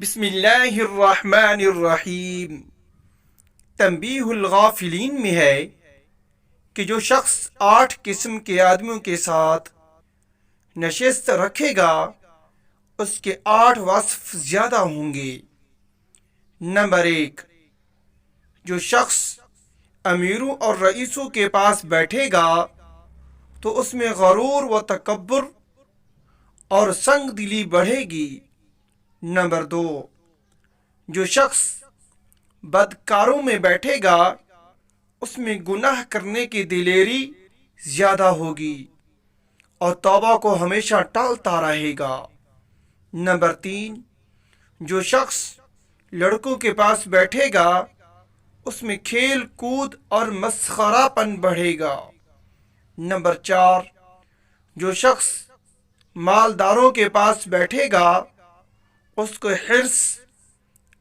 بسم اللہ الرحمن الرحیم۔ تنبیہ الغافلین میں ہے کہ جو شخص 8 قسم کے آدمیوں کے ساتھ نشست رکھے گا اس کے 8 وصف زیادہ ہوں گے۔ نمبر 1، جو شخص امیروں اور رئیسوں کے پاس بیٹھے گا تو اس میں غرور و تکبر اور سنگ دلی بڑھے گی۔ نمبر 2، جو شخص بدکاروں میں بیٹھے گا اس میں گناہ کرنے کی دلیری زیادہ ہوگی اور توبہ کو ہمیشہ ٹالتا رہے گا۔ نمبر 3، جو شخص لڑکوں کے پاس بیٹھے گا اس میں کھیل کود اور مسخرہ پن بڑھے گا۔ نمبر 4، جو شخص مالداروں کے پاس بیٹھے گا اس کو حرص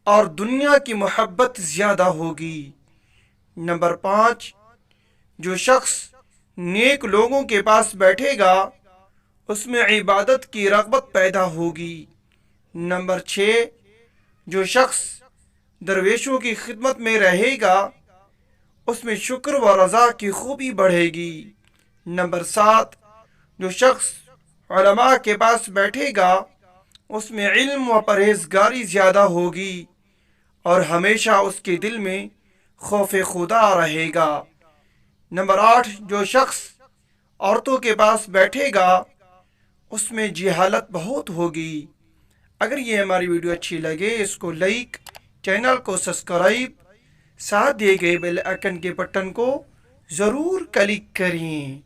اور دنیا کی محبت زیادہ ہوگی۔ نمبر 5، جو شخص نیک لوگوں کے پاس بیٹھے گا اس میں عبادت کی رغبت پیدا ہوگی۔ نمبر 6، جو شخص درویشوں کی خدمت میں رہے گا اس میں شکر و رضا کی خوبی بڑھے گی۔ نمبر 7، جو شخص علماء کے پاس بیٹھے گا اس میں علم و پرہیزگاری زیادہ ہوگی اور ہمیشہ اس کے دل میں خوف خدا رہے گا۔ نمبر 8، جو شخص عورتوں کے پاس بیٹھے گا اس میں جہالت بہت ہوگی۔ اگر یہ ہماری ویڈیو اچھی لگے اس کو لائک، چینل کو سبسکرائب، ساتھ دیے گئے بیل آئیکن کے بٹن کو ضرور کلک کریں۔